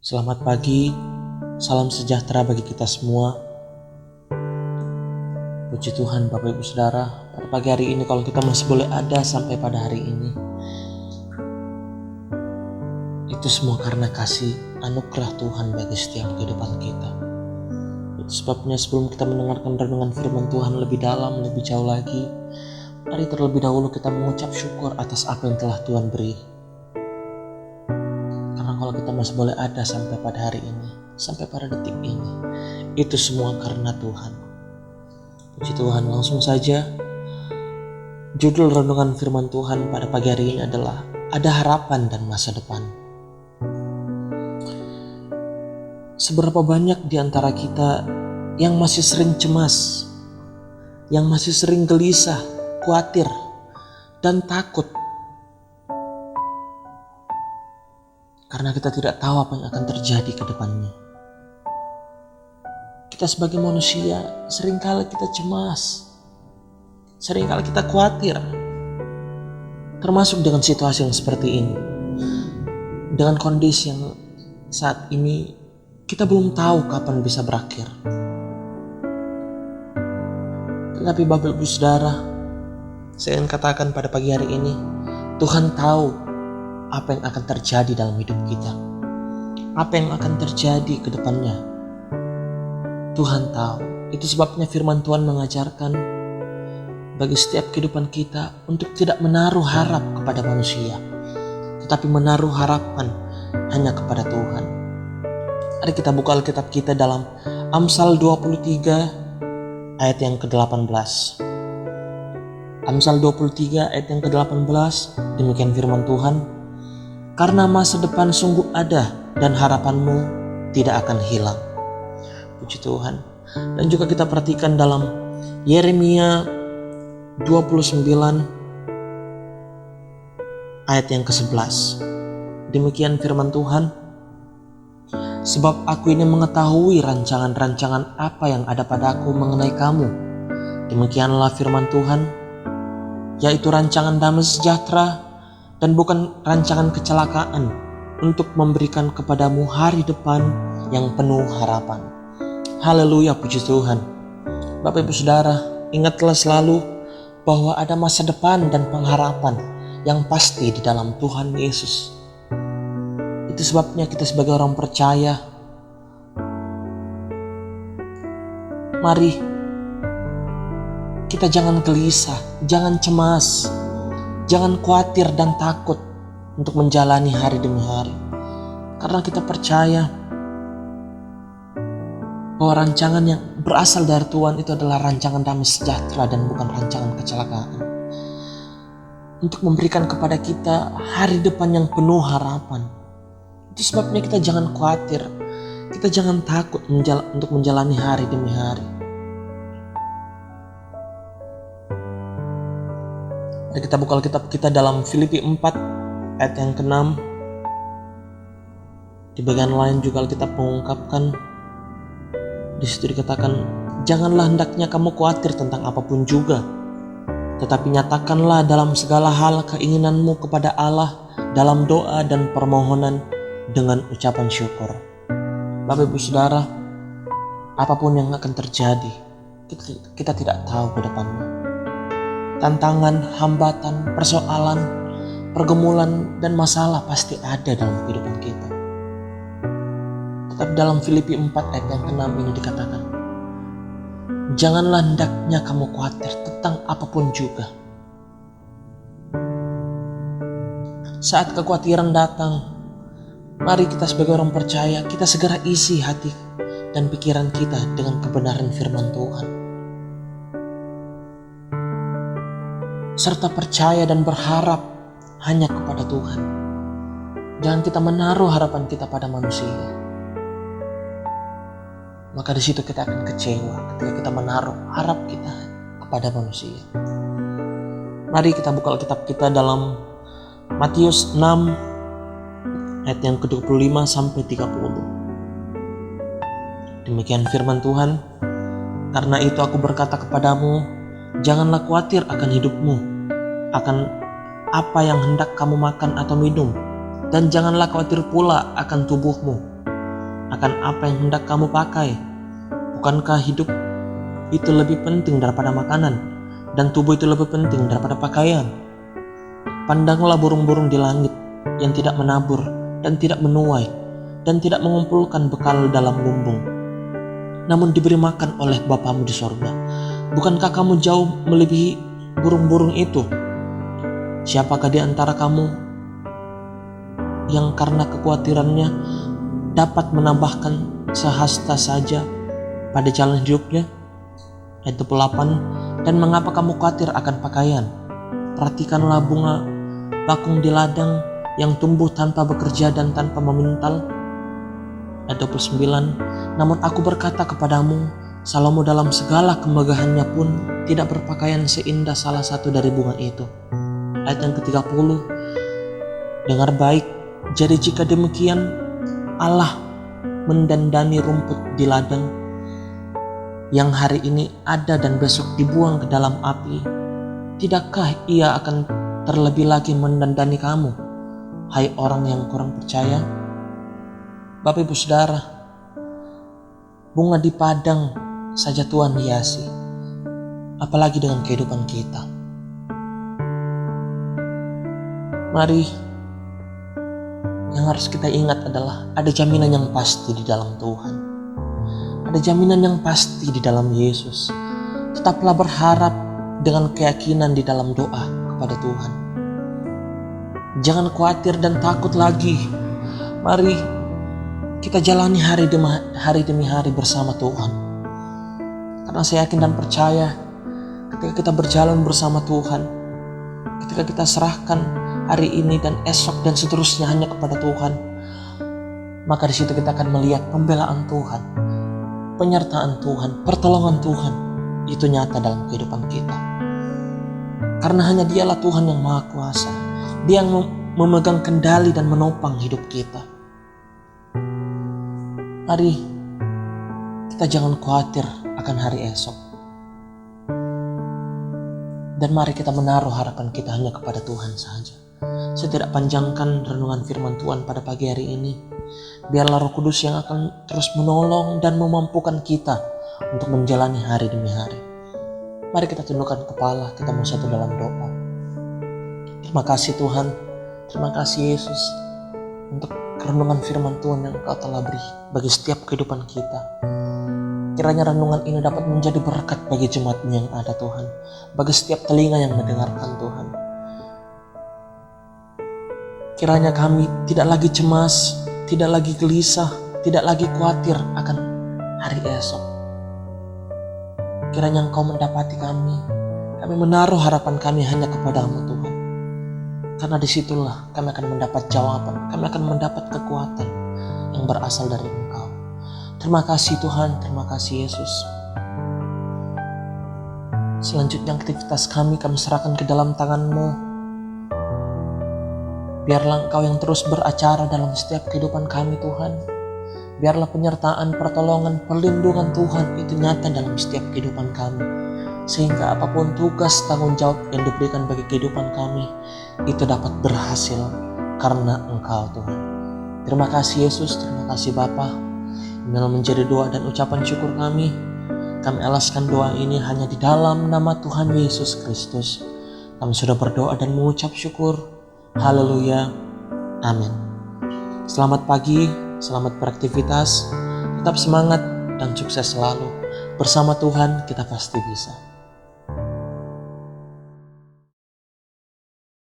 Selamat pagi, salam sejahtera bagi kita semua. Puji Tuhan Bapak Ibu Saudara, pada pagi hari ini kalau kita masih boleh ada sampai pada hari ini, itu semua karena kasih anugerah Tuhan bagi setiap kehidupan kita. Itu sebabnya sebelum kita mendengarkan renungan firman Tuhan lebih dalam, lebih jauh lagi, mari terlebih dahulu kita mengucap syukur atas apa yang telah Tuhan beri. Karena kalau kita masih boleh ada sampai pada hari ini, sampai pada detik ini, itu semua karena Tuhan. Puji Tuhan, langsung saja. Judul renungan firman Tuhan pada pagi hari ini adalah Ada Harapan dan Masa Depan. Seberapa banyak di antara kita yang masih sering cemas, yang masih sering gelisah, khawatir, dan takut karena kita tidak tahu apa yang akan terjadi ke depannya. Kita sebagai manusia seringkali kita cemas, seringkali kita khawatir, termasuk dengan situasi yang seperti ini, dengan kondisi yang saat ini kita belum tahu kapan bisa berakhir. Tetapi Bapak Ibu Saudara, saya ingin katakan pada pagi hari ini, Tuhan tahu apa yang akan terjadi dalam hidup kita, apa yang akan terjadi ke depannya. Tuhan tahu. Itu sebabnya firman Tuhan mengajarkan bagi setiap kehidupan kita untuk tidak menaruh harap kepada manusia, tetapi menaruh harapan hanya kepada Tuhan. Mari kita buka Alkitab kita dalam Amsal 23 ayat yang ke-18. Amsal 23 ayat yang ke-18, demikian firman Tuhan. Karena masa depan sungguh ada dan harapanmu tidak akan hilang. Puji Tuhan. Dan juga kita perhatikan dalam Yeremia 29 ayat yang ke-11. Demikian firman Tuhan. Sebab aku ini mengetahui rancangan-rancangan apa yang ada padaku mengenai kamu. Demikianlah firman Tuhan, yaitu rancangan damai sejahtera dan bukan rancangan kecelakaan, untuk memberikan kepadamu hari depan yang penuh harapan. Haleluya, puji Tuhan. Bapak Ibu Saudara, ingatlah selalu bahwa ada masa depan dan pengharapan yang pasti di dalam Tuhan Yesus. Itu sebabnya kita sebagai orang percaya, mari kita jangan gelisah, jangan cemas, jangan khawatir dan takut untuk menjalani hari demi hari. Karena kita percaya bahwa rancangan yang berasal dari Tuhan itu adalah rancangan damai sejahtera dan bukan rancangan kecelakaan. Untuk memberikan kepada kita hari depan yang penuh harapan. Itu sebabnya kita jangan khawatir, kita jangan takut untuk menjalani hari demi hari. Mari kita buka Alkitab kita dalam Filipi 4 ayat yang ke-6. Di bagian lain juga Alkitab mengungkapkan, di situ dikatakan, janganlah hendaknya kamu khawatir tentang apapun juga, tetapi nyatakanlah dalam segala hal keinginanmu kepada Allah dalam doa dan permohonan dengan ucapan syukur. Bapak Ibu Saudara, apapun yang akan terjadi, kita tidak tahu ke depannya. Tantangan, hambatan, persoalan, pergumulan, dan masalah pasti ada dalam kehidupan kita. Tetapi dalam Filipi 4 ayat yang ke-6 ini dikatakan, janganlah hendaknya kamu khawatir tentang apapun juga. Saat kekhawatiran datang, mari kita sebagai orang percaya, kita segera isi hati dan pikiran kita dengan kebenaran firman Tuhan. Serta percaya dan berharap hanya kepada Tuhan. Jangan kita menaruh harapan kita pada manusia. Maka di situ kita akan kecewa ketika kita menaruh harap kita kepada manusia. Mari kita buka Alkitab kita dalam Matius 6 ayat yang ke-25 sampai 30. Demikian firman Tuhan. Karena itu aku berkata kepadamu, janganlah khawatir akan hidupmu, akan apa yang hendak kamu makan atau minum, dan janganlah khawatir pula akan tubuhmu, akan apa yang hendak kamu pakai. Bukankah hidup itu lebih penting daripada makanan, dan tubuh itu lebih penting daripada pakaian? Pandanglah burung-burung di langit yang tidak menabur dan tidak menuai dan tidak mengumpulkan bekal dalam lumbung, namun diberi makan oleh Bapamu di sorga. Bukankah kamu jauh melebihi burung-burung itu? Siapakah di antara kamu yang karena kekhawatirannya dapat menambahkan sehasta saja pada jalan hidupnya? Ayat 28, dan mengapa kamu khawatir akan pakaian? Perhatikanlah bunga bakung di ladang yang tumbuh tanpa bekerja dan tanpa memintal. Ayat 29, namun aku berkata kepadamu, Salomo dalam segala kemegahannya pun tidak berpakaian seindah salah satu dari bunga itu. Ayat yang ke-30, dengar baik, jadi jika demikian Allah mendandani rumput di ladang yang hari ini ada dan besok dibuang ke dalam api, tidakkah Ia akan terlebih lagi mendandani kamu, hai orang yang kurang percaya? Bapak Ibu Saudara, bunga di padang saja Tuhan hiasi, apalagi dengan kehidupan kita. Mari, yang harus kita ingat adalah ada jaminan yang pasti di dalam Tuhan. Ada jaminan yang pasti di dalam Yesus. Tetaplah berharap dengan keyakinan di dalam doa kepada Tuhan. Jangan khawatir dan takut lagi. Mari kita jalani hari demi hari bersama Tuhan. Karena saya yakin dan percaya ketika kita berjalan bersama Tuhan, ketika kita serahkan hari ini dan esok dan seterusnya hanya kepada Tuhan, maka di situ kita akan melihat pembelaan Tuhan, penyertaan Tuhan, pertolongan Tuhan itu nyata dalam kehidupan kita. Karena hanya Dialah Tuhan yang Maha Kuasa. Dia yang memegang kendali dan menopang hidup kita. Mari kita jangan khawatir akan hari esok. Dan mari kita menaruh harapan kita hanya kepada Tuhan saja. Saya tidak panjangkan renungan firman Tuhan pada pagi hari ini. Biarlah Roh Kudus yang akan terus menolong dan memampukan kita untuk menjalani hari demi hari. Mari kita tundukkan kepala, kita mau satu dalam doa. Terima kasih Tuhan, terima kasih Yesus untuk renungan firman Tuhan yang Kau telah beri bagi setiap kehidupan kita. Kiranya renungan ini dapat menjadi berkat bagi jemaat-Mu yang ada Tuhan, bagi setiap telinga yang mendengarkan Tuhan. Kiranya kami tidak lagi cemas, tidak lagi gelisah, tidak lagi khawatir akan hari esok. Kiranya Engkau mendapati kami menaruh harapan kami hanya kepada-Mu Tuhan. Karena disitulah kami akan mendapat jawaban, kami akan mendapat kekuatan yang berasal dari Engkau. Terima kasih Tuhan, terima kasih Yesus. Selanjutnya aktivitas kami serahkan ke dalam tangan-Mu. Biarlah Engkau yang terus beracara dalam setiap kehidupan kami Tuhan. Biarlah penyertaan, pertolongan, perlindungan Tuhan itu nyata dalam setiap kehidupan kami. Sehingga apapun tugas tanggung jawab yang diberikan bagi kehidupan kami, itu dapat berhasil karena Engkau Tuhan. Terima kasih Yesus, terima kasih Bapa. Inilah menjadi doa dan ucapan syukur kami. Kami alaskan doa ini hanya di dalam nama Tuhan Yesus Kristus. Kami sudah berdoa dan mengucap syukur. Haleluya, amin. Selamat pagi, selamat beraktivitas, tetap semangat dan sukses selalu. Bersama Tuhan kita pasti bisa.